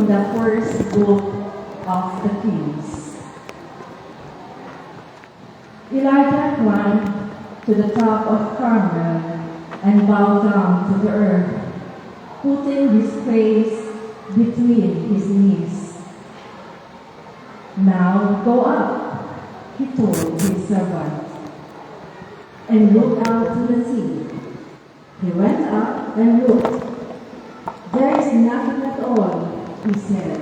the first book of the Kings. Elijah climbed to the top of Carmel and bowed down to the earth, putting his face between his knees. "Now go up," he told his servant, "and look out to the sea." He went up and looked. "There is nothing at all," he said.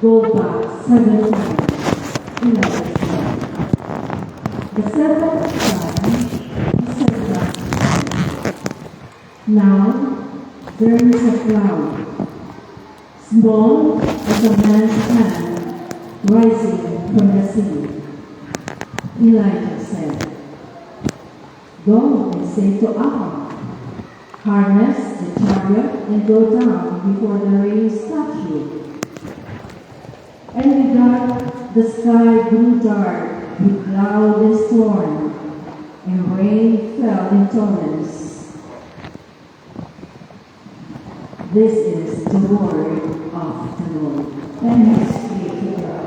"Go back 7 times," Elijah said. The 7th time, he said back, "Now there is a cloud, small as a man's hand, rising from the sea." Elijah said, "Go and say to Ahab, harness the chariot and go down before the rain stops you." And with that, the sky grew dark with cloud and storm, and rain fell in torrents. This is the word of the Lord. Thanks be to God.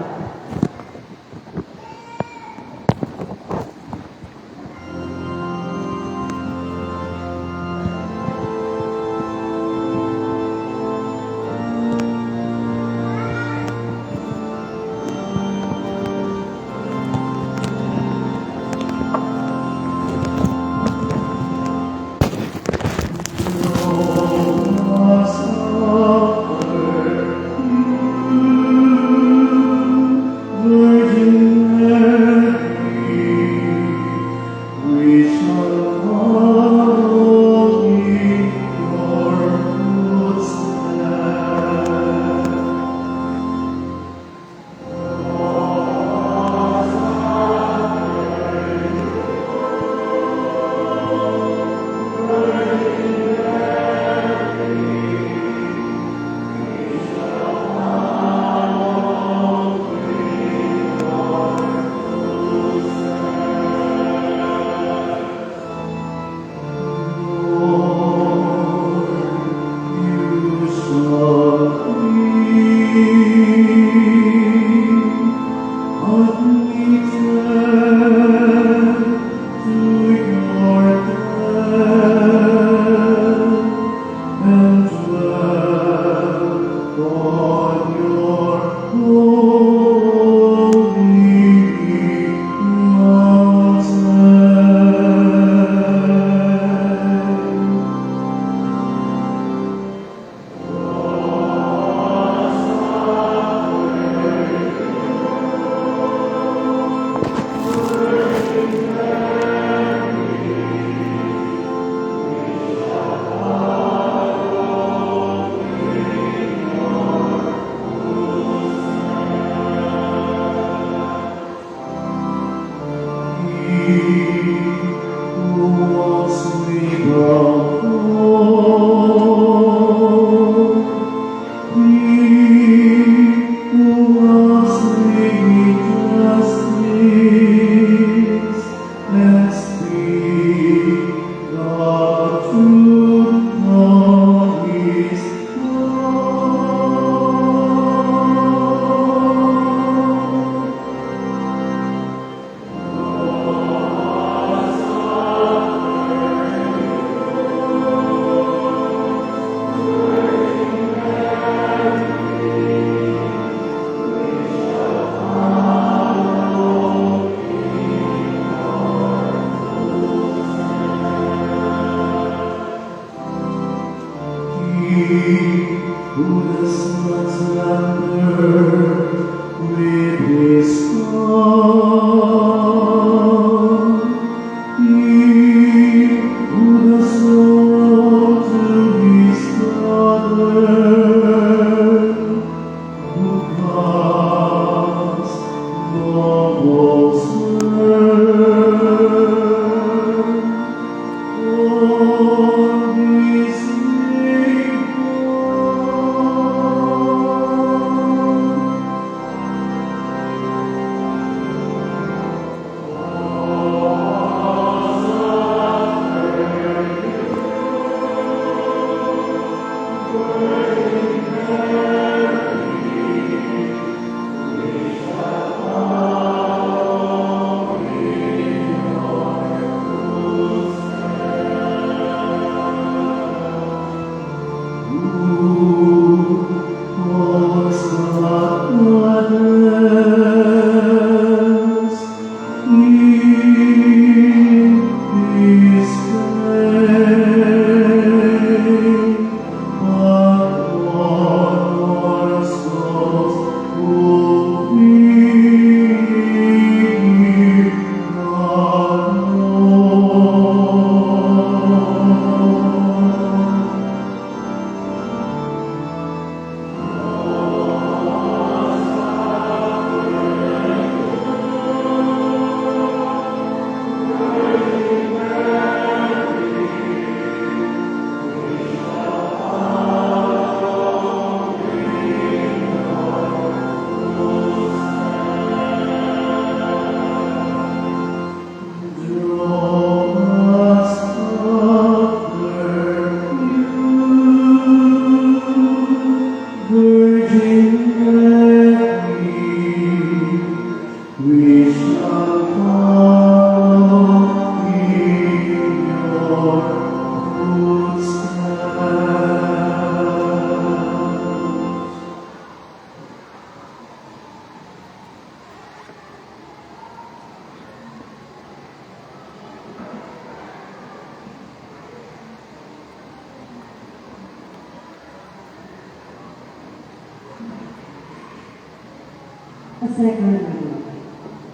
A second reading.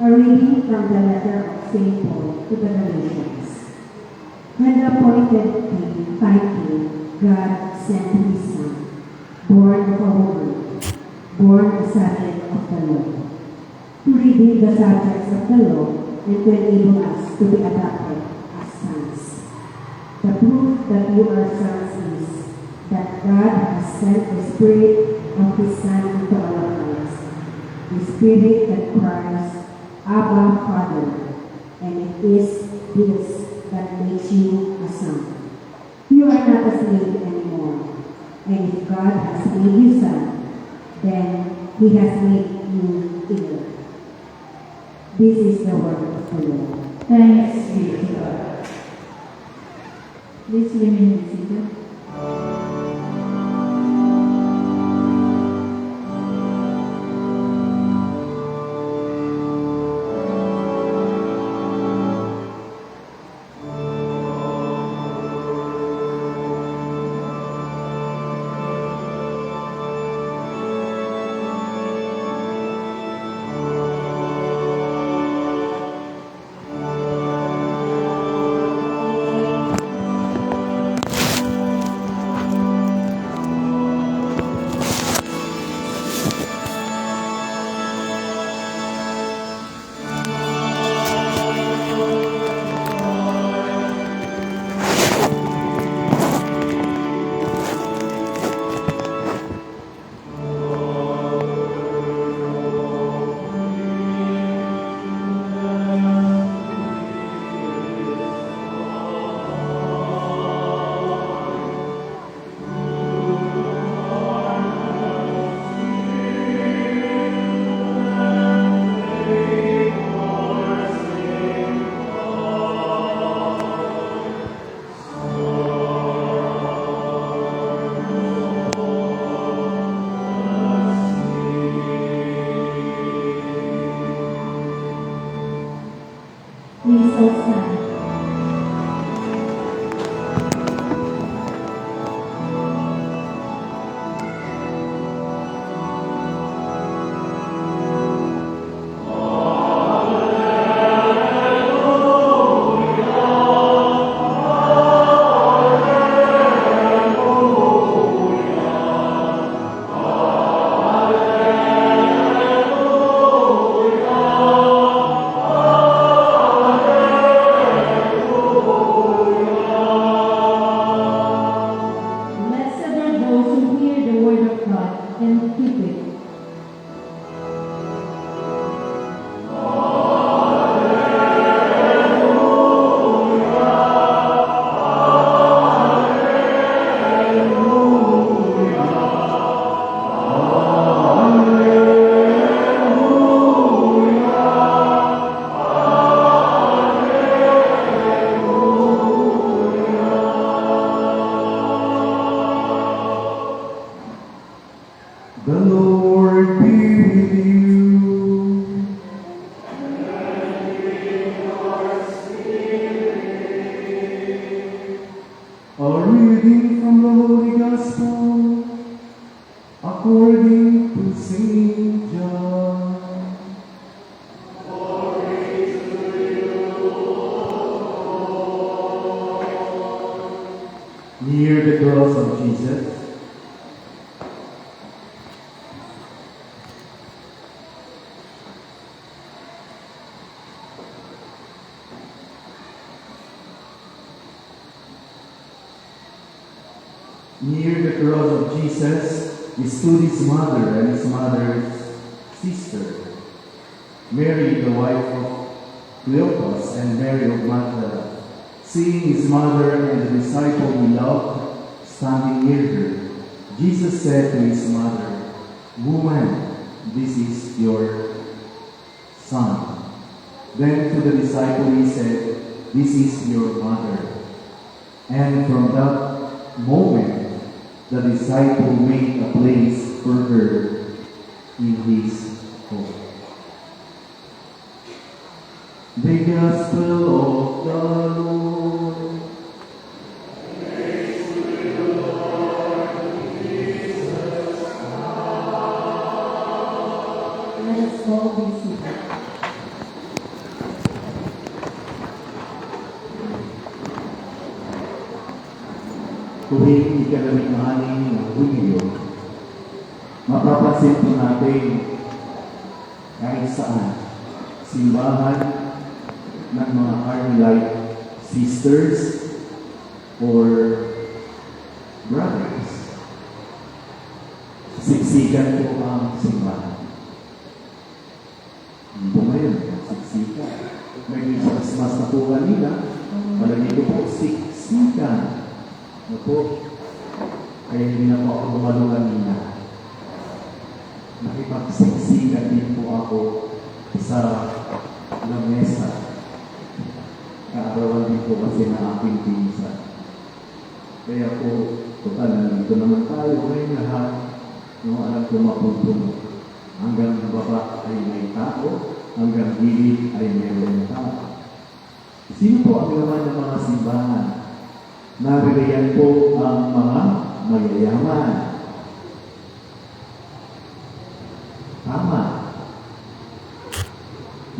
A reading from the letter of St. Paul to the Galatians. When the appointed time came, God sent his Son, born of a woman, born a subject of the law, to redeem the subjects of the law and to enable us to be adopted as sons. The proof that you are sons is that God has sent the Spirit of his Son into our lives, the Spirit that cries, Abba, Father, and it is this that makes you a son. You are not a slave anymore, and if God has made you son, then he has made you heir. This is the word of the Lord. Thanks be to God. Please remain seated. Please all stand. Blessed are those who hear the word of God and keep it. The Lord be with you. A reading from the Holy Gospel according to Saint John. Near the cross of Jesus, near the cross of Jesus stood his mother and his mother's sister, Mary, the wife of Cleopas, and Mary of Magdala. Seeing his mother and the disciple he loved standing near her, Jesus said to his mother, Woman, this is your son. Then to the disciple he said, This is your mother. And from that moment, the disciple made a place for her in his home. The Gospel of the Lord. Let us go tuwing ika-12 ng Hulyo, mapapansin po natin kahit saan simbahan ng mga Carmelite sisters or brothers. Siksikan po ang simbahan. Hindi ngayon, siksikan. May Christmas na po kanina, palagi ko po siksikan. Ano po? Kaya hindi na po ako gumalo kanina. Nakipagsiksikan din po ako sa lamesa. Kaarawan din po kasi na aking pinsan. Kaya po, total, nandito naman tayo ngayon lahat. No, alam ko mapupuno. Hanggang baba ay may tao, hanggang gilid ay mayroong tao. Sino po ang laman ng mga simbahan? Naririyan po ang mga mayayaman. Tama.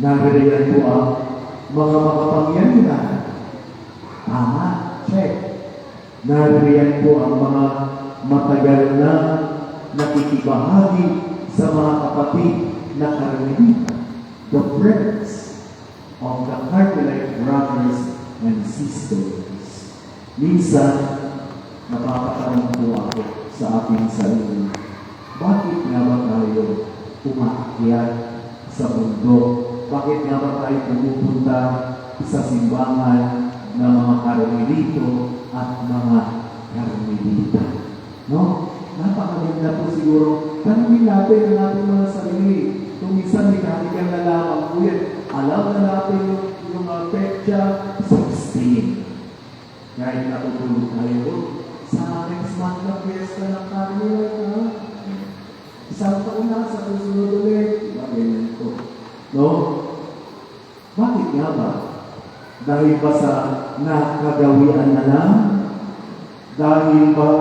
Naririyan po ang mga makapangyarihan. Tama. Check. Naririyan po ang mga matagal na nakikibahagi sa mga kapatid na Carmelita, the friends of the Carmelite brothers and sisters. Minsan, napapatanong po ako sa aking sarili, bakit nga ba tayo umaakyat sa mundo? Bakit nga ba tayo pumupunta sa simbahan ng mga Carmelito at mga Carmelita? No? Napakaganda po siguro. Tanungin natin ang ating mga sarili. Kung minsan mekanikal na lamang po yan, alam na natin yung petsa 16. Kahit natutulog tayo, sa next month na fiesta ng Carmelite, isang taon na sa susunod ulit. Diba? Ganyan po. No? Bakit nga ba? Dahil ba sa nakagawian na lang? Dahil ba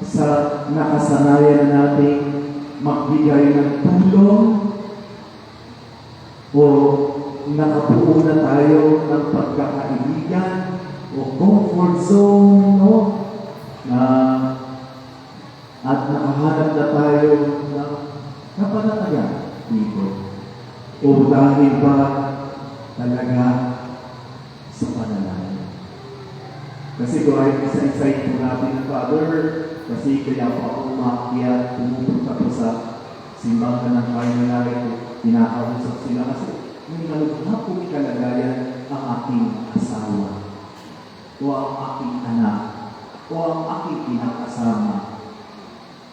sa nakasanayan nating magbigay ng tulong? O nakabuo na tayo ng pagkakaibigan o comfort zone, no? At nakahanap na tayo ng kapanatagan dito. O dahil ba talaga sa panalangin? Kasi kung ay isa-isay po natin ng Father, kasi kaya po ako umakyat, pumupunta po sa simbahan ng Carmelite, inaawusap sila kasi may malugha po kalagayan ang aking asawa, o ang aking anak, o ang aking pinakasama.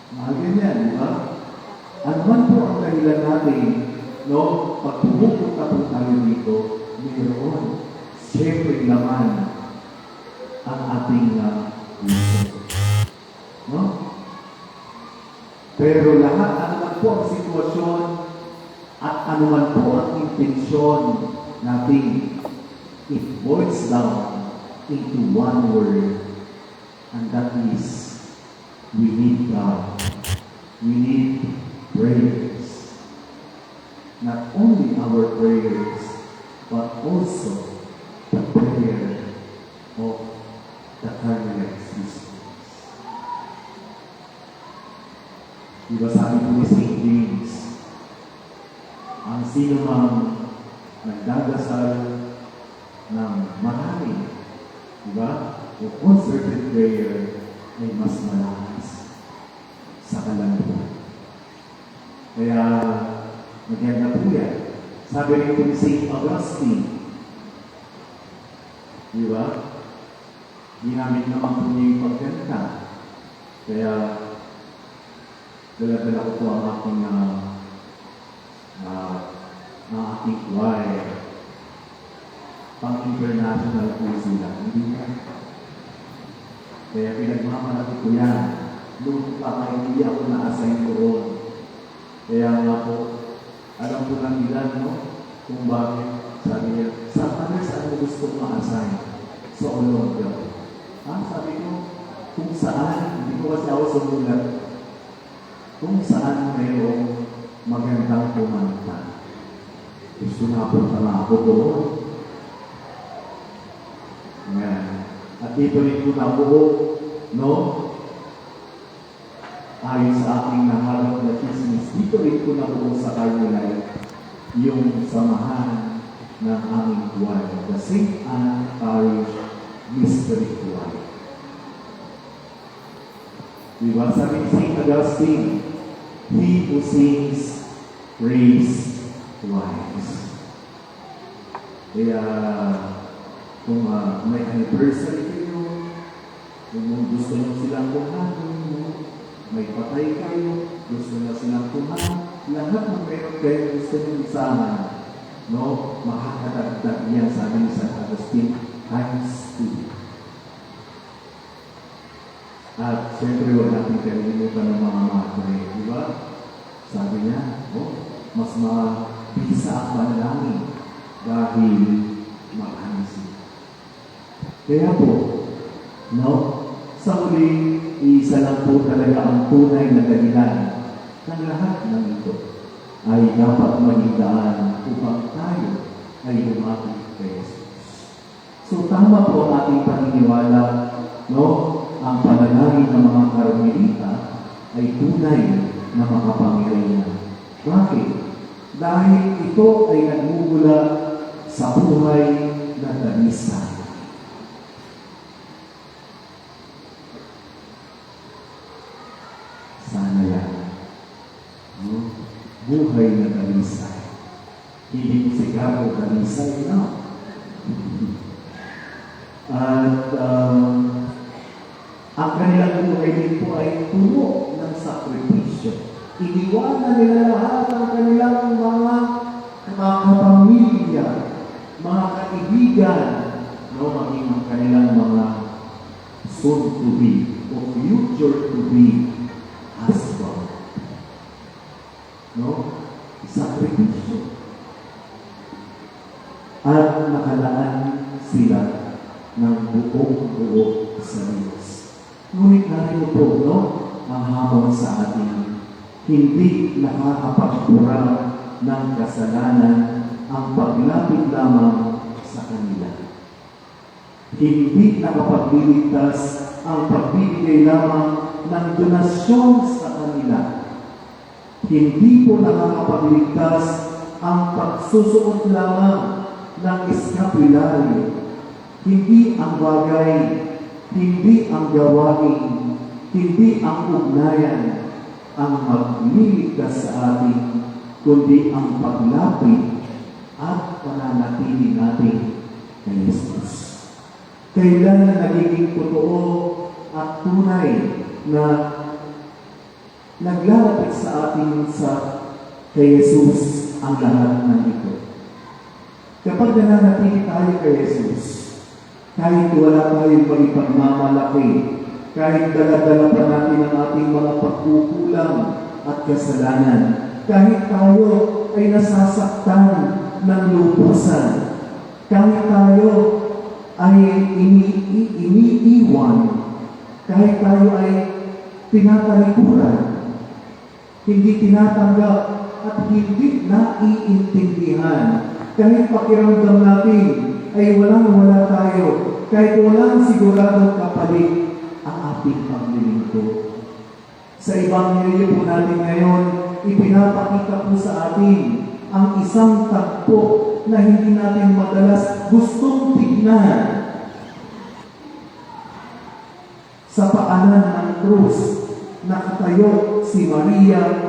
Mga ganyan, di ba? Ano man po ang dahilan natin, no? Pag pumupunta po tayo dito, mayroon, siyempre naman, ang ating puso. No? Pero lahat, ano man po ang sitwasyon at ano man po ang intensyon natin, it boils down into one word, and that is, we need God. We need prayers. Not only our prayers, but also the prayer of the Carmelite sisters. Diba sabi po ni St. James, ang sino mang nagdadasal ng marami, diba? O concerted prayer ay mas malakas sa kalanduan. Kaya maganda po yan. Sabi rin po ni St. Augustine, diba? Ginamit naman po niya yung pagkanta. Kaya dala-dala ko po ang aking aking choir. Pang-international po sila. Hindi ka. Kaya pinagmamalaki ko yan. Doon pa kayo, hindi ako na-assign ko roon. Kaya nga po, alam ko ng ilan, no? Kung bakit, sabi niya, saan mo gusto ma-assign? Sa Olonga. Sabi ko, kung saan, hindi ko kasi ako sumulat. Kung saan mayroong magandang kumanta. Gusto na po na ako doon. Yan. At dito rin po nabuo no? Ayon sa aking naharap na chismis, dito rin ko nabuo sa Carmelite yung samahan ng aming choir, the St. Anne Parish Mystery Choir. Diba? Sabi ni St. Augustine, he who sings praise twice. Kaya, kung may anniversary kayo, kung gusto nyo silang kumain, may patay kayo, gusto nyo silang kumain, lahat ng meron kayo gusto nyo isama, no? Makakadagdag yan, sabi ni St. Augustine, times 2. At siyempre, huwag natin kalimutan ng mga madre, di ba? Sabi niya, mas mabisa ang panalangin dahil marami sila. Kaya po, no? Sa huli, isa lang po talaga ang tunay na dahilan ng lahat ng ito ay dapat magigdaan upang tayo ay lumapit kay Jesus. So tama po ang ating paniniwala, no? Ang panalangin ng mga Karmelita ay tunay na makapangyarihan. Bakit? Dahil ito ay nagmumula sa buhay na dalisay. Sana yan. No? Buhay na dalisay. Hindi ko sigaro dalisay, no? At ang kanilang buhay din po ay puno ng sakripisyo. Iniwanan nila lahat ang kanilang mga kapamilya, mga kaibigan, no, maging ang kanilang mga soon-to-be o future-to-be husband. No? Sakripisyo. At nakalaan sila ng buong-buo sa Diyos. Ngunit narito po, no, ang hamon sa atin. Hindi nakakapagpura ng kasalanan ang paglapit lamang sa kanila. Hindi nakapagliligtas ang pagbibigay lamang ng donasyon sa kanila. Hindi po nakakapagligtas ang pagsusuot lamang ng eskapulary. Hindi ang bagay, hindi ang gawain, hindi ang ugnayan ang magliligtas sa atin, kundi ang paglapit at pananatili natin kay Jesus. Kailan nagiging totoo at tunay na naglalapit sa atin sa kay Jesus ang lahat ng ito. Kapag nananatili tayo kay Jesus, kahit wala tayong maipagmamalaki, kahit dala-dala pa natin ang ating mga pagkukulang at kasalanan, kahit tayo ay nasasaktan ng lubusan, kahit tayo ay iniiwan, kahit tayo ay tinatalikuran, hindi tinatanggap at hindi naiintindihan, kahit pakiramdam natin ay walang-wala tayo, kahit walang siguradong kapalit ang ating paglilingkod. Sa Ebanghelyo po natin ngayon, ipinapakita po sa atin ang isang tagpo na hindi natin madalas gustong tignan. Sa paanan ng krus, nakatayo si Maria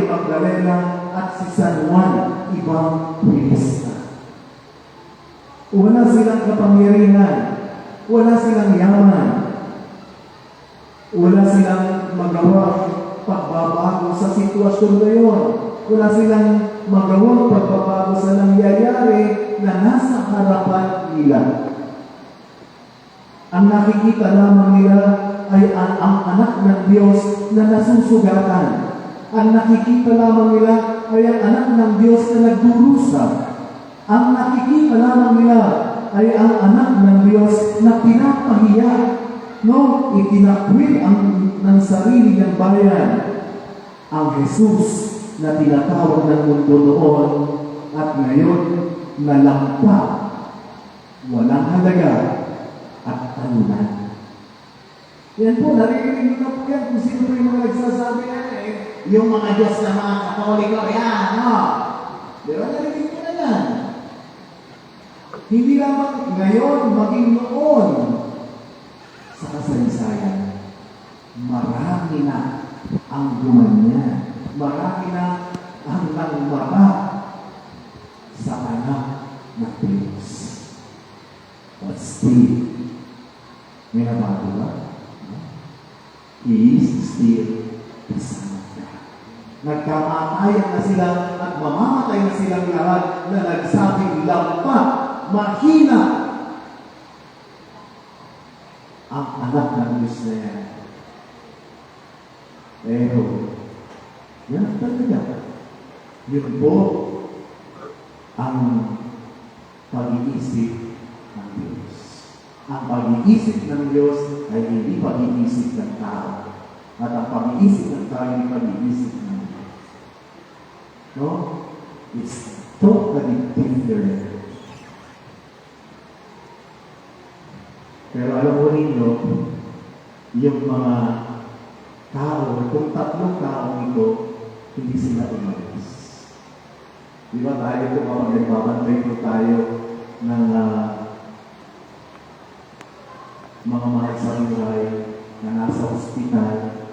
Magdalena at si San Juan Evangelista. Wala silang kapangyarihan, wala silang yaman, wala silang magawang pagbabago sa sitwasyon ngayon, wala silang magawang pagbabago sa nangyayari na nasa harapan nila. Ang nakikita lamang nila ay ang anak ng Diyos na nasusugatan. Ang nakikita lamang nila ay ang anak ng Diyos na nagdurusa. Ang nakikita lamang nila ay ang anak ng Diyos na pinapahiya, no, itinakwil ng sarili ng bayan. Ang Jesus na tinatawag ng mundo noon at ngayon nalampa, walang halaga at talunan. Yan po, naririnig niyo na po yan kung sino po yung mga nagsasabi na yung mga Diyos na mga Katoliko, yan, no? Di ba, narinig ko na yan. Hindi lamang ngayon, maging noon sa kasaysayan, marami na ang gumanyan. Marami na ang nangmata sa anak ng Diyos. But still, may nabago ba? He is still the Son of God. Nagkamatayan na sila at mamamatay na silang lahat na nagsabing lampa, mahina ang anak ng Diyos na yan. Pero, yan talaga. Yun po ang pag-iisip ng Diyos. Ang pag-iisip ng Diyos ay hindi pag-iisip ng tao. At ang pag-iisip ng tao ay pag-iisip ng Diyos. No? It's totally different. Pero alam mo ninyo, yung mga tao, kung tatlong tao ito, hindi sila umalis. Di ba tayo po kapag nagbabantay po tayo ng mga mahal sa buhay na nasa ospital,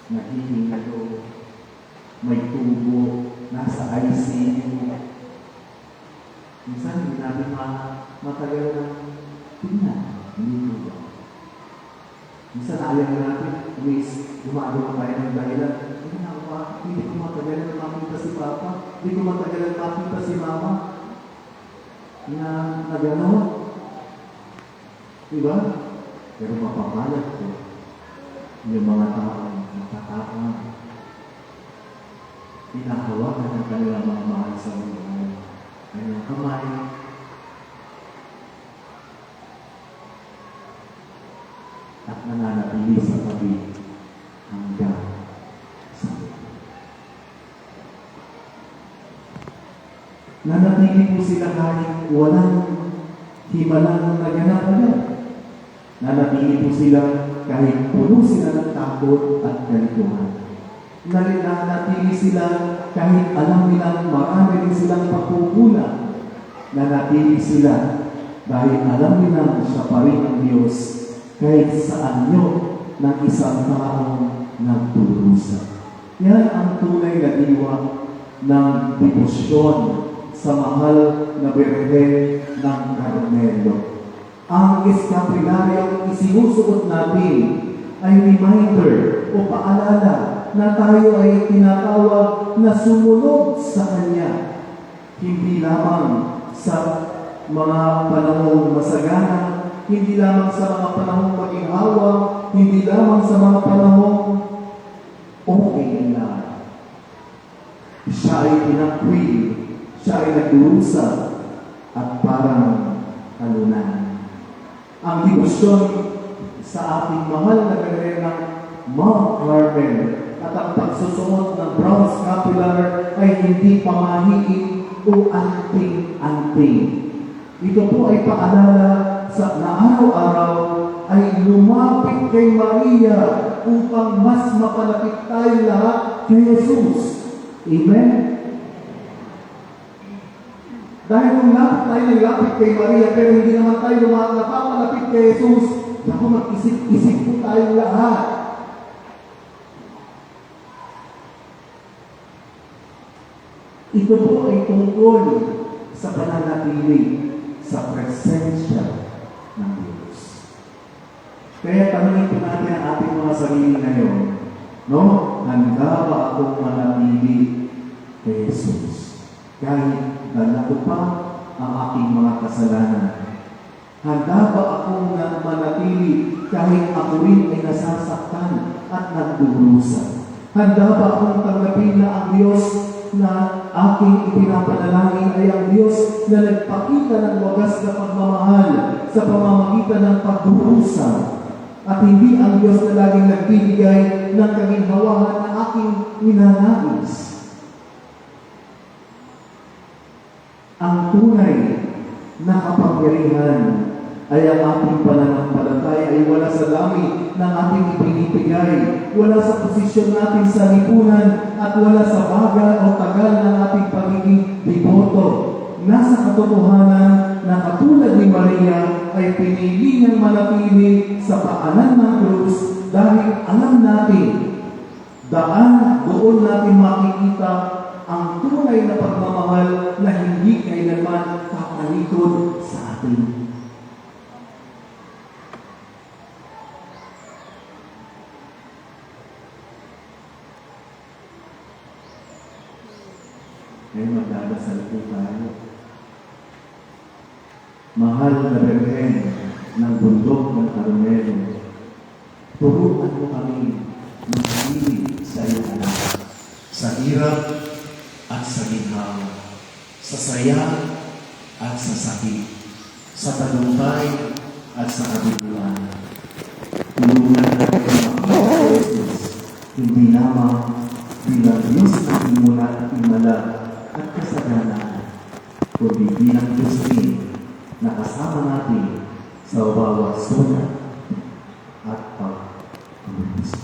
naghihinalo, may tubo, nasa ICU. Minsan hindi namin matagal ng tingnan, hindi po ba? Minsan ayaw natin, gumagawa tayo ng dahilan. Hindi ko matagalan na makita si Papa, hindi ko matagalan na makita si Mama na gano'n. Diba? Pero mapapalat ko yung mga taong nakataang pinahawakan ng kanilang mga mahal sa buhay. Kanyang kamay, at nananatili sa tabi hanggang sa buhay. Nanatili po sila kahit walang himalang naganap agad. Nanatili po sila kahit puno sila ng takot at kalituhan. Nanatili sila kahit alam nilang marami rin silang pagkukulang. Nanatili sila dahil alam nilang siya pa rin ang Diyos kahit sa anyo ng isang taong nagdurusa. Yan ang tunay na diwa ng debosyon sa mahal na Birhen ng Carmelo. Ang eskapilaryong isinusuot natin ay reminder o paalala na tayo ay tinatawag na sumunod sa Kanya. Hindi lamang sa mga panahong masagana, hindi lamang sa mga panahong maginhawa, hindi lamang sa mga panahong okay na. Siya ay pinakwil, siya ay nagdurusa at parang talunan. Ang debosyon sa ating mahal na Birhen ng Mount Carmel at ang pagsusunod ng brown scapular ay hindi pamahiin o anting-anting. Ito po ay paalala sa na araw-araw ay lumapit kay Maria upang mas mapalapit tayo lahat kay Jesus. Amen? Dahil kung lapit kay Maria pero hindi naman tayo napapalapit kay Jesus, naku, mag-isip-isip po tayo lahat. Ito po ay tungkol sa pananatili sa presensya ng Diyos. Kaya tanungin po natin ang ating mga sarili ngayon, no? Handa ba akong manatili kay Jesus? Kahit dala ko pa ang aking mga kasalanan. Handa ba akong manatili kahit ako rin ay nasasaktan at nagdurusa? Handa ba akong tanggapin na ang Diyos na aking ipinapanalangin ay ang Diyos na nagpakita ng wagas na pagmamahal sa pamamagitan ng pagdurusa at hindi ang Diyos na laging nagbibigay ng kaginhawahan na aking ninanais? Ang tunay na kapangyarihan ay ang ating pananampalataya ay wala sa langit pagbibigay, wala sa posisyon natin sa lipunan, at wala sa bagal o tagal ng ating pagiging deboto. Nasa katotohanan na katulad ni Maria ay pinili niyang manatili sa paanan ng krus dahil alam natin, doon natin makikita ang tunay na pagmamahal na hindi kailanman kakalikod sa atin. Ngayon magdadasal po tayo. Mahal na Birhen ng bundok ng Carmelo, turuan mo kami magpili sa iyong anak. Sa hirap at sa ginhawa, sa saya at sa sakit, sa tagumpay at sa kabiguan. Tulungan natin makita sa Jesus, hindi lamang bilang Diyos na himula at himala at kasaganan, kundi bilang Diyos din na kasama natin sa bawat sulat at pag-umpisa.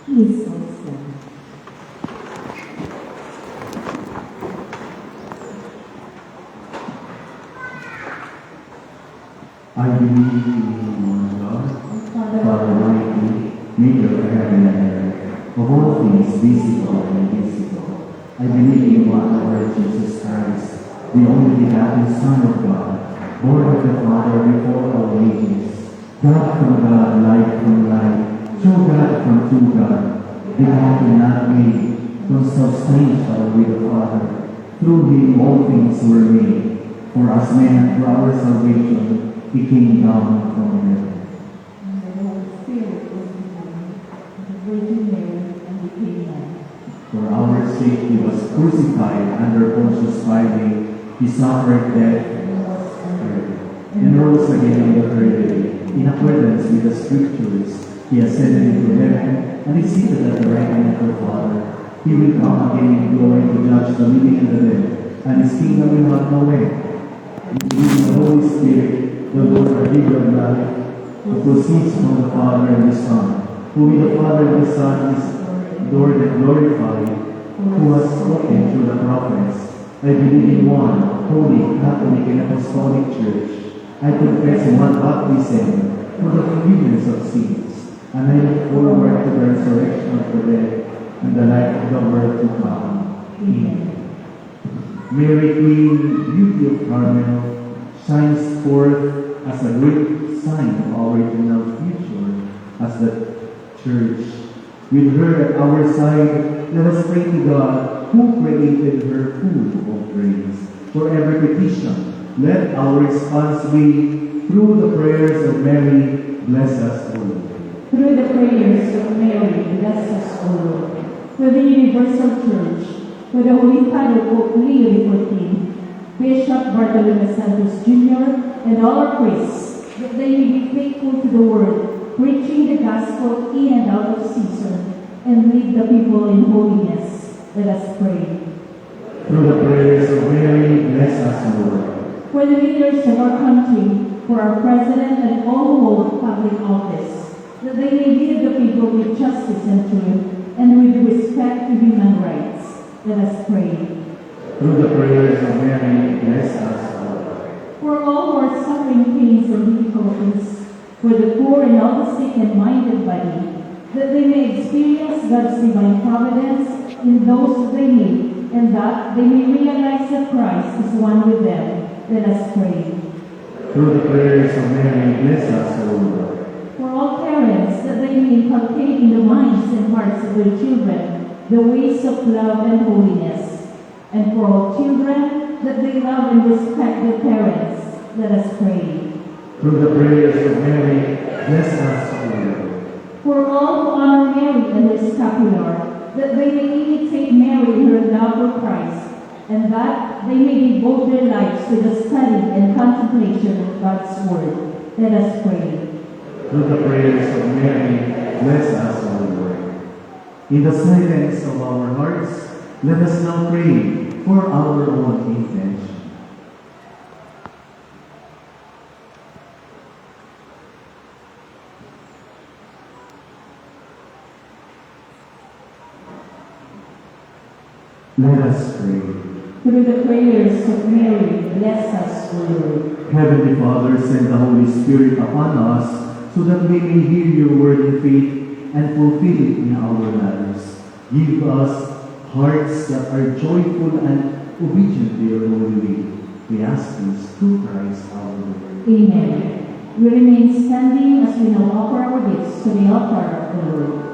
Please all stand. I believe in one God, Father, Father Almighty, maker of heaven and earth, of all things visible and invisible. I believe in one Lord Jesus Christ, the only begotten Son of God, born of the Father before all ages, God from God, light from light, true God from true God, begotten not made, consubstantial with the Father. Through him all things were made. For us men, for our salvation, he came down from heaven. and the Holy Spirit was given to the Virgin Mary and became man. For our sake he was crucified under Pontius Pilate. He suffered death And was buried. and rose again on the third day. In accordance with the Scriptures, he ascended into heaven and is seated at the right hand of the Father. He will come again in glory to judge the living and the dead, and his kingdom will have no end. In the Holy Spirit, the Lord our giver of life, who proceeds from the Father and the Son, who with the Father and the Son is adored and glorified, who has spoken through the prophets. I believe in one holy, Catholic, and Apostolic Church. I confess one baptism for the forgiveness of sins, and I look forward to the resurrection of the dead and the life of the world to come. Amen. Mary, Queen, beauty of Carmel, shines forth as a great sign of our eternal future as the Church. With her at our side, let us pray to God, who created her full of grace. For every petition, let our response be, through the prayers of Mary, bless us, O Lord. Through the prayers of Mary, bless us, O Lord. For the Universal Church, for the Holy Father Pope Leo XIV, Bishop Bartolome Santos Jr., and all our priests, that they may be faithful to the word, preaching the gospel in and out of season, and lead the people in holiness. Let us pray. Through the prayers of Mary, bless us, Lord. For the leaders of our country, for our president and all who hold public office, that they may lead the people with justice and truth, and with respect to human rights. Let us pray. Through the prayers of Mary, bless us, Lord. For all who are suffering pains and difficulties, for the poor and all the sick and minded body, that they may experience God's divine providence in those they meet, and that they may realize that Christ is one with them. Let us pray. Through the prayers of Mary, bless us, Lord. For all parents, that they may inculcate in the minds and hearts of their children the ways of love and holiness. And for all children, that they love and respect their parents. Let us pray. Through the prayers of Mary, bless us, Lord. For all who honor Mary and their scapular, that they may imitate Mary in her love for Christ, and that they may devote their lives to the study and contemplation of God's Word. Let us pray. Through the prayers of Mary, bless us, O Lord. In the silence of our hearts, let us now pray for our own intention. Let us pray. Through the prayers of Mary, bless us, O Lord. Heavenly Father, send the Holy Spirit upon us so that we may hear your word in faith and fulfill it in our lives. Give us hearts that are joyful and obedient to your holy will. We ask this through Christ our Lord. Amen. We remain standing as we now offer our gifts to the altar of the Lord.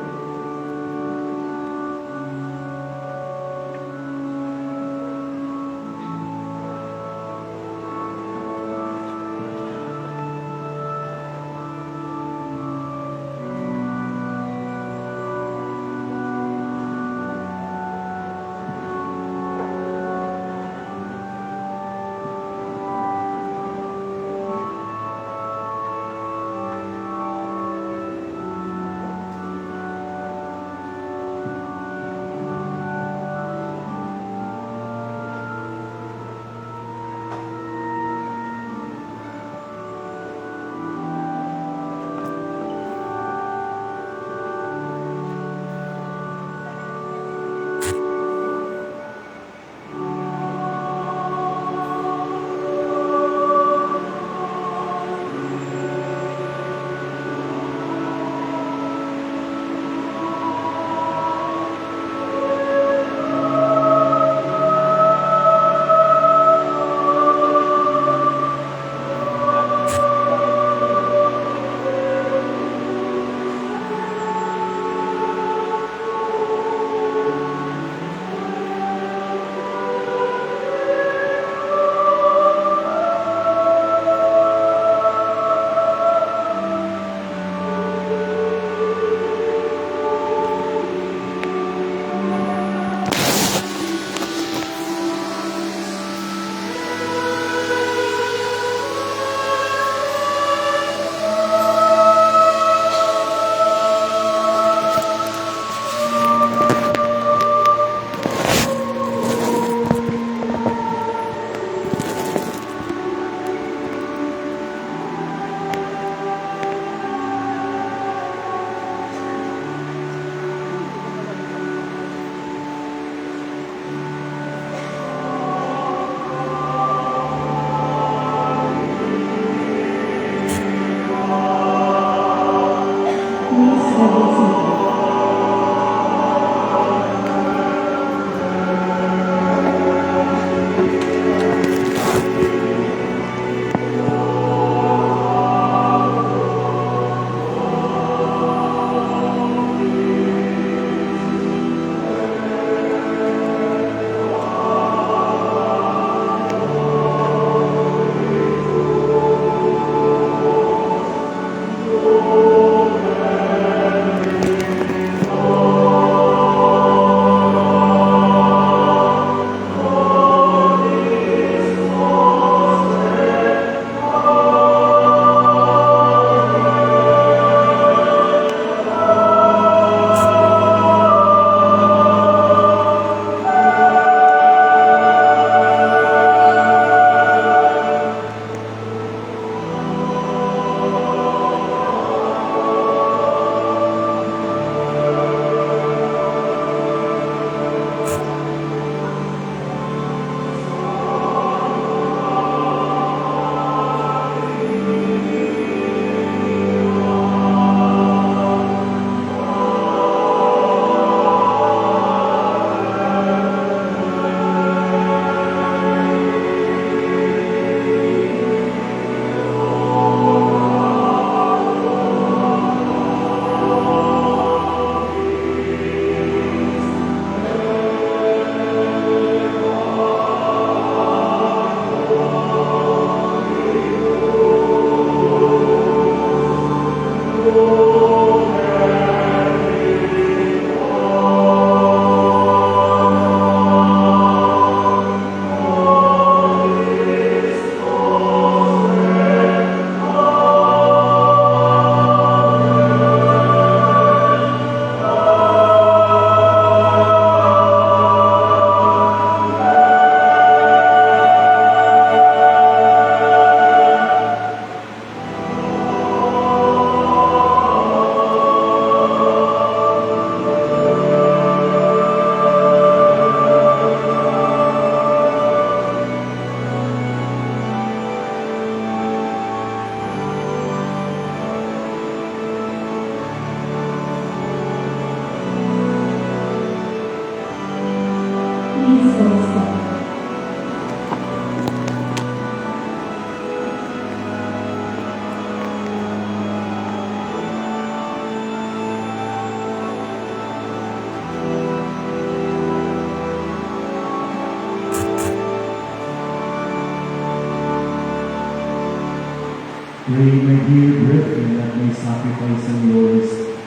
Pray, my dear brethren, that my sacrifice and yours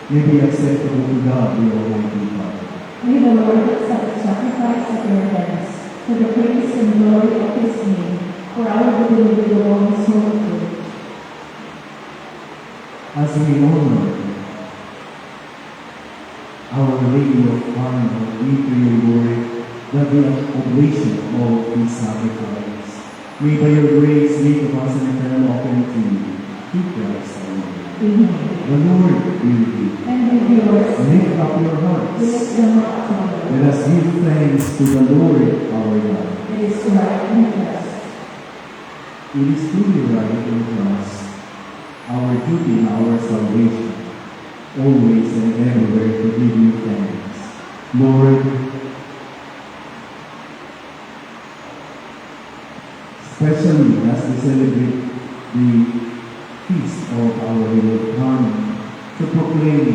may be acceptable to God, the Almighty Father. May the Lord accept the sacrifice of your hands for the praise and glory of his name, for our good and the all his holy church. As we honor Our Lady of Carmel, we pray, Lord, that the oblation of this sacrifice may by your grace make of us an eternal offering to you, through Christ our Lord. Amen. The Lord be with you. And with yours, Lift up your hearts. we lift them up to you. Let us give thanks to the Lord our God. It is right and just. It is truly right and just, our duty and our salvation, always and everywhere to give you thanks. Lord, especially as we celebrate the feast of our Lady of Carmel, to proclaim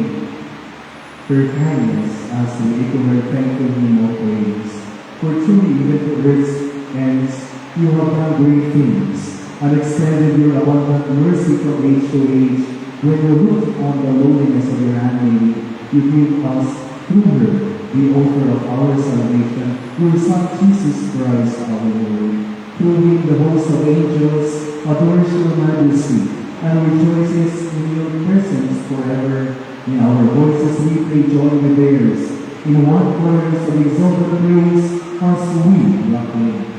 her kindness as we echo her thankful hymn of praise. For truly, even to earth's ends, you have done great things, and extended your abundant mercy from age to age. When you look on the lowliness of your handmaid, you give us, through her, the author of our salvation, your Son Jesus Christ our Lord. Through him the host of angels adores your majesty, and rejoices in your presence forever. In our voices we pray join with theirs, in one chorus of exalted praise, as we acclaim.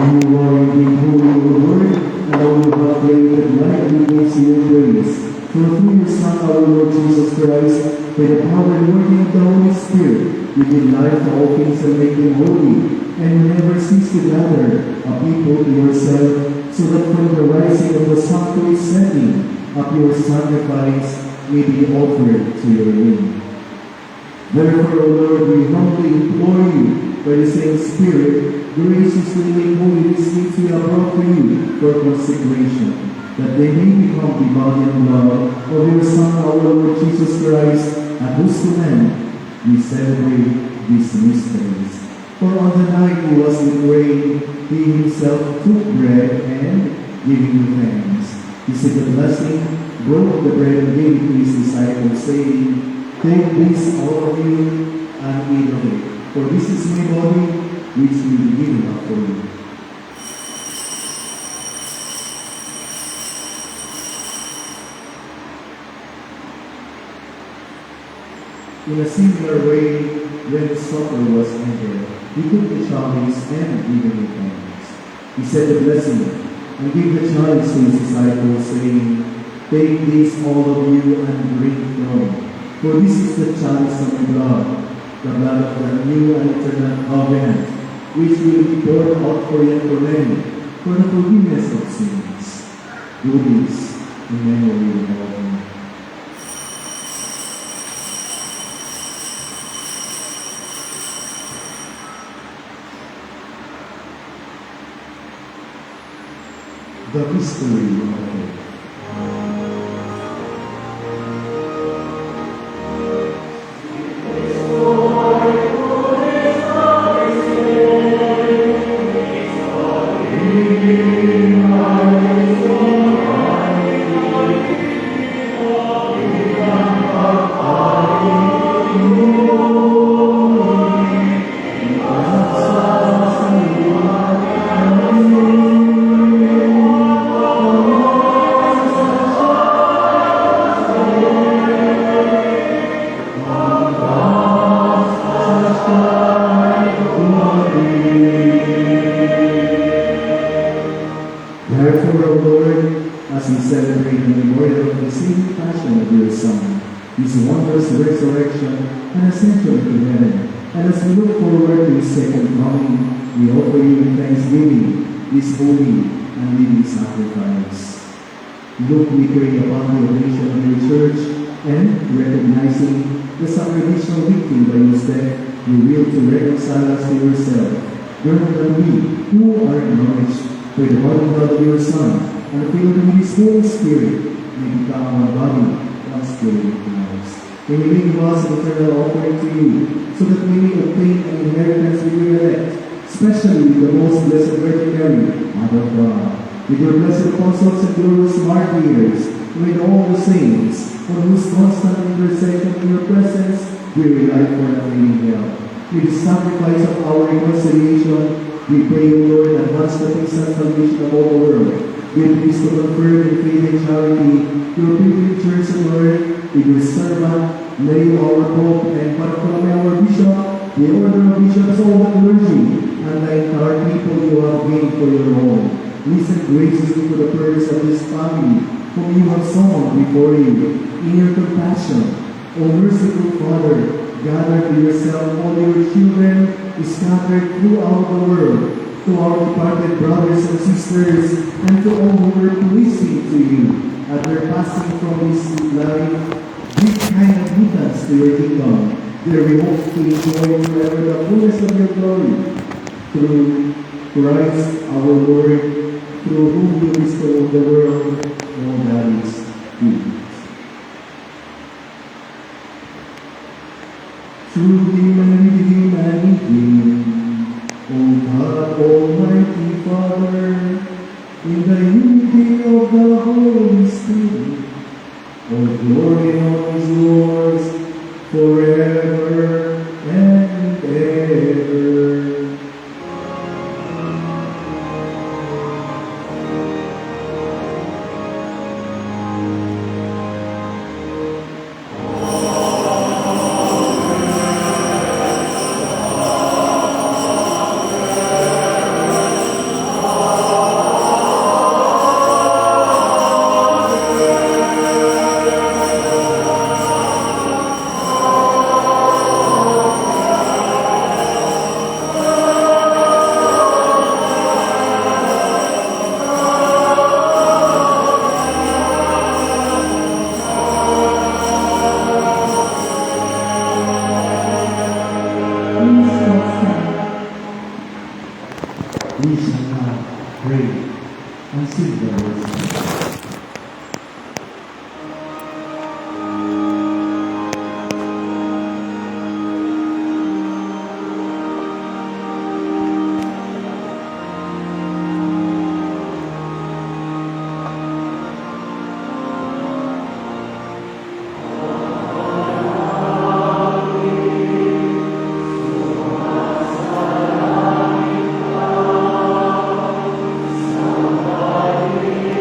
You are indeed holy, O Lord, and all who have created life gives you praise. For through your Son, our Lord Jesus Christ, by the power and working of the Holy Spirit, you give life to all things and make them holy, and you never cease to gather a people to yourself, so that from the rising of the sun to its setting, a pure sacrifice may be offered to your name. Therefore, O Lord, we humbly implore you, by the same Spirit, graciously make holy these things we have brought to you for consecration, that they may become the body and blood of your Son, our Lord Jesus Christ, at whose command we celebrate these mysteries. For on the night he was betrayed, he himself took bread and, giving you thanks, he said the blessing, broke the bread and gave it to his disciples, saying, "Take this, all of you, and eat of it. For this is my body, which will be given up for you." In a similar way, when supper was ended, he took the chalice and giving it thanks. He said the blessing, and gave the chalice to his disciples, saying, "Take this, all of you, and drink from it. For this is the chalice of my blood, the blood of the new and eternal covenant, which will be poured out for you and for many, for the forgiveness of sins. Do this in memory of me." The mystery of faith. His wondrous resurrection and ascension into heaven. And as we look forward to His second coming, we offer you in thanksgiving this holy and living sacrifice. Look, we pray upon the oblation of your church, and recognizing the sacrificial victim by whose death you will to reconcile us to yourself. Grant that we, who are acknowledged by the body and blood of your Son, and filled with His Holy Spirit, may become one body, one spirit in Christ. May we make us an eternal offering to you, so that we may obtain an inheritance with your elect, especially with the most blessed Virgin Mary, Mother of God, with your blessed apostles and glorious martyrs, with all the saints, on whose constant intercession in your presence we rely for unfailing help. With the sacrifice of our reconciliation, we pray, O Lord, advance the peace and salvation of all the world. We are pleased to confirm in faith and charity your pilgrim church on earth, with your servant, Leo our Pope, and Bartolome our Bishop, the order of bishops, all the clergy, and the entire people you have gained for your own. Listen graciously to the prayers of this family, whom you have summoned before you. In your compassion, O merciful Father, gather to yourself all your children scattered throughout the world, to our departed brothers and sisters, and to all who were pleasing to you at their passing from this life. Give kind admittance to your kingdom, there we hope to enjoy forever the fullness of your glory. Through Christ our Lord, through whom you bestow on the world all that is good. Through humanity, O God, Almighty Father, in the unity of the Holy Spirit, all glory and honor is yours forever and ever. We shall now pray and sing the Lord's Prayer. Amen.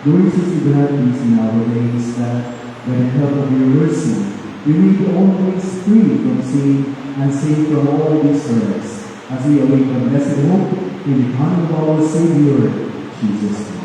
graciously grant peace in our days that, by the help of your mercy, we may be always free from sin and safe from all distress, as we await the blessed hope in the coming of our Savior, Jesus Christ.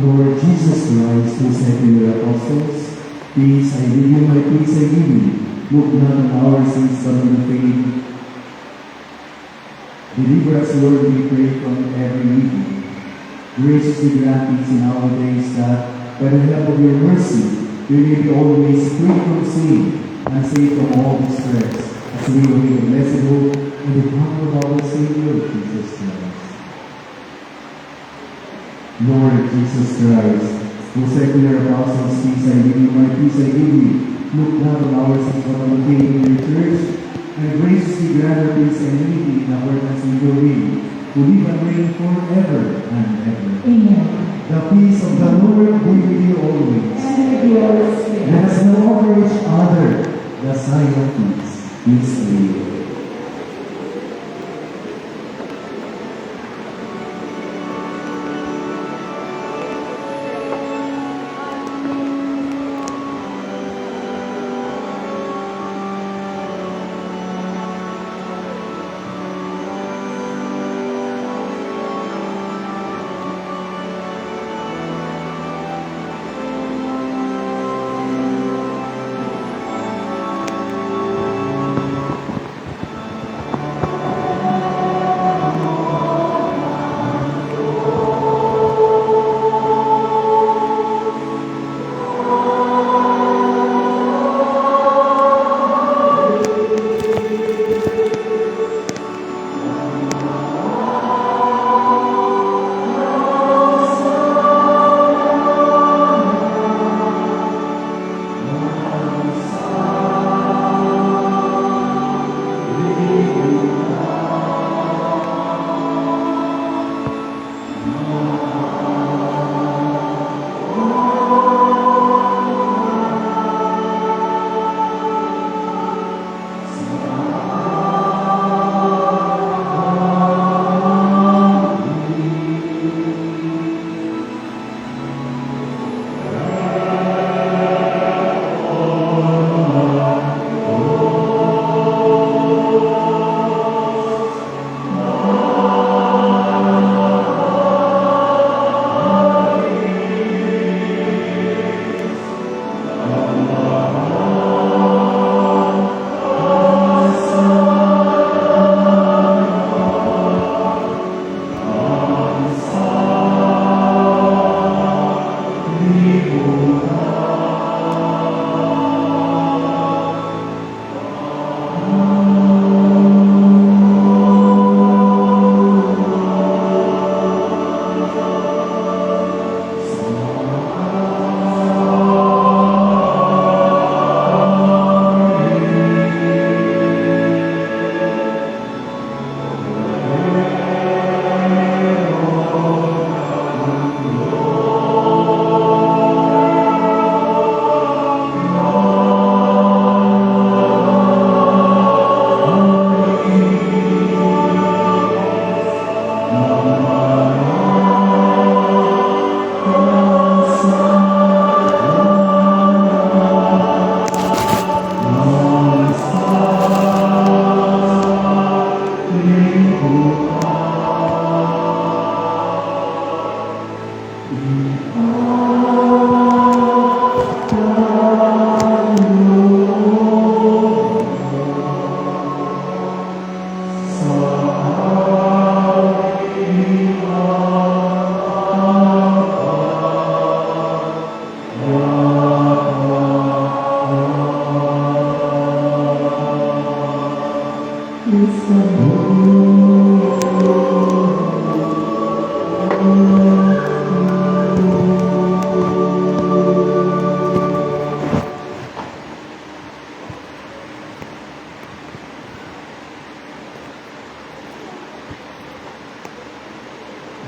Lord Jesus Christ, who said to your apostles, "Peace I leave you, my peace I give you," look not on our sins but on the faith. Deliver us, Lord, we pray, from every evil. Graciously grant peace in our days that, by the help of your mercy, we may be always free from sin and safe from all distress, as we await the blessed hope in the coming of our Savior, Jesus Christ. Lord Jesus Christ, who said to your apostles, "Peace I give you, my peace I give you," look not on our sins but on the faith of your church, and graciously grant her peace and unity in accordance with your will, who live and reign forever and ever. Amen. The peace of the Lord be with you always. And with your spirit. Let us now offer each other the sign of peace. Peace be with you.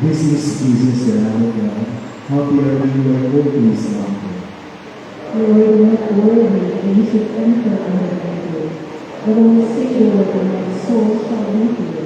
This is Jesus, the Lamb of God. Happy are we who are born to his mother. You are not worthy that you should enter under my roof. But only say the word, and my soul shall be healed.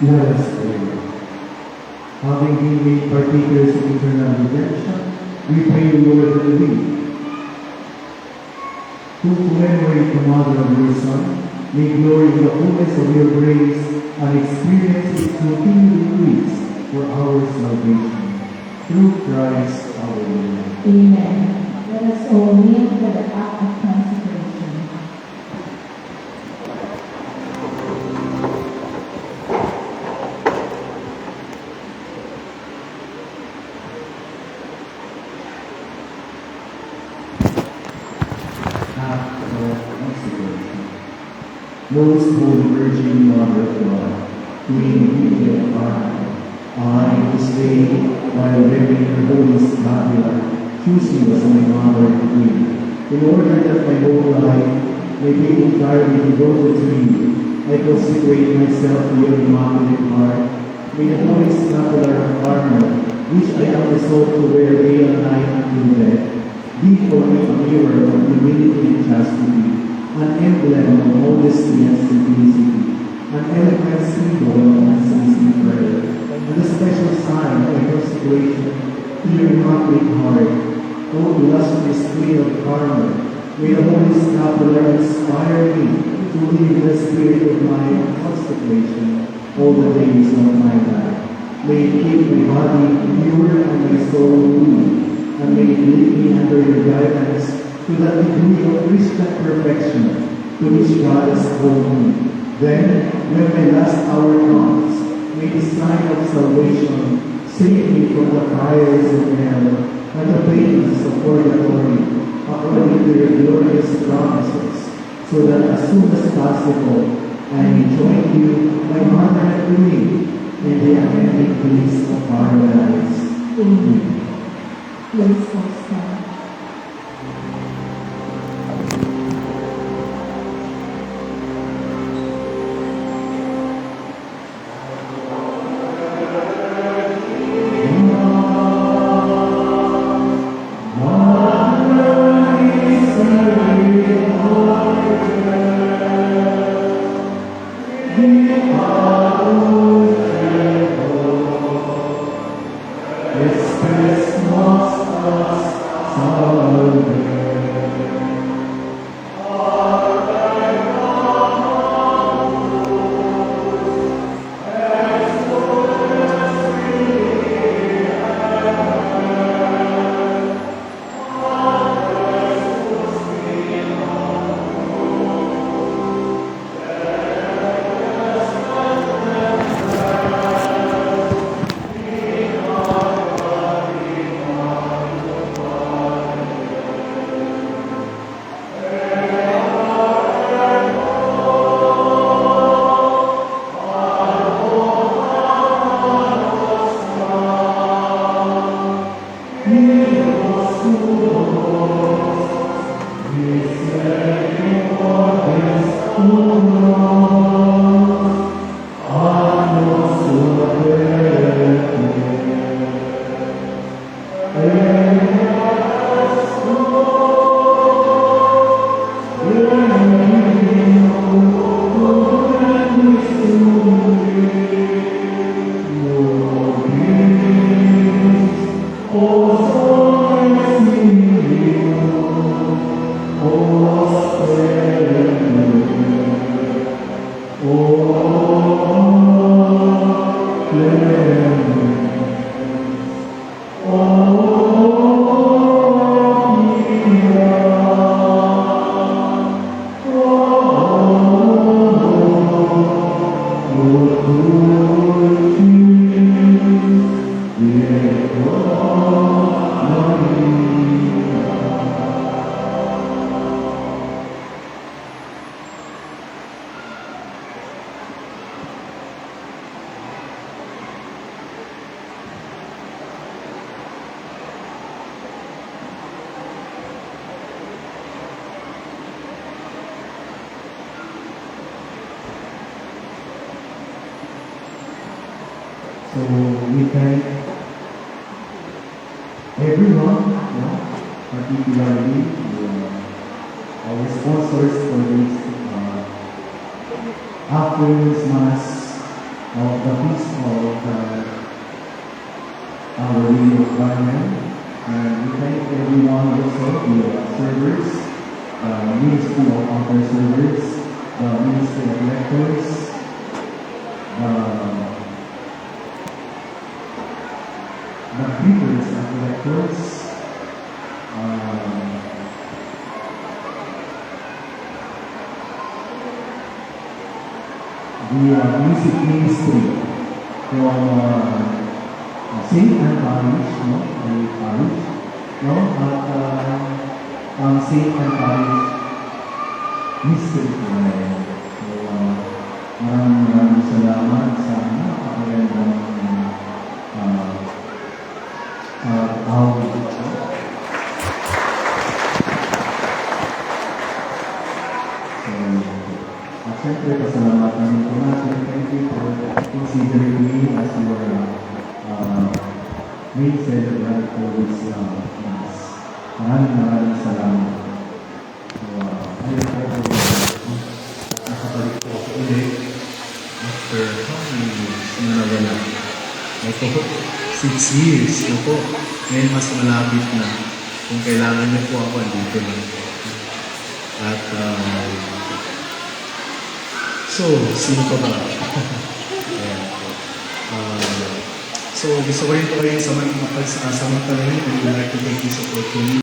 Let us pray. Having been made partakers of eternal redemption, we pray, Lord, that we, who commemorate the Mother of your Son, may glory in the fullness of your grace and experience its continued increase for our salvation. Through Christ our Lord. Amen. Let us all kneel for the act of consecration. Act of consecration. Most Holy Virgin Mother of God, Queen of Beauty and Honor, I, this day, while living in the Holy Scapula, choose you as my mother and queen, in order that my whole life may be entirely devoted to you. I consecrate myself to your immaculate heart. May the Holy Scapular armor, which I am resolved to wear day and night until death, be for me a mirror of humility and chastity, an emblem of modesty and simplicity, an eloquent symbol of unceasing prayer, and a special sign of consecration to your immaculate heart. O illustrious Queen of Carmel, may the Holy Scapular inspire me to live in the spirit of my consecration all the days of my life. May it keep my body pure and my soul clean, and may it lead me under your guidance to that degree of Christian perfection to which God has called me. Then, when my last hour comes, may the sign of salvation save me from the fires of hell and the pains of purgatory, according to your glorious promises, so that as soon as possible I may join you, my mother and queen, in the unending bliss of paradise. Amen. Please stand. So we thank everyone, particularly our sponsors for this afternoon's Mass of the feast of Our Lady of Carmen. And we thank everyone also, the servers, Ministry of Altar Servers, the Ministry of Lectors, the greeters of lectors, the music ministry from St. Anne Parish, no? Ay Parish, no? At St. Anne Parish Mystery Choir. So, maraming salamat sa napakagandang awit. At syempre, pasalamatan din po natin. Thank you for considering me as your main celebrant for this Mass. Maraming salamat. So, ayun tayo po. Nakabalik po ako ulit after how many years na nawala? Ito po, 6 years na po. Ngayon mas malapit na. Kung kailangan niyo po ako, dito lang po. At so, sino pa ba? Ayan po. So, gusto ko rin po kayo samantalahin. I would like to take this opportunity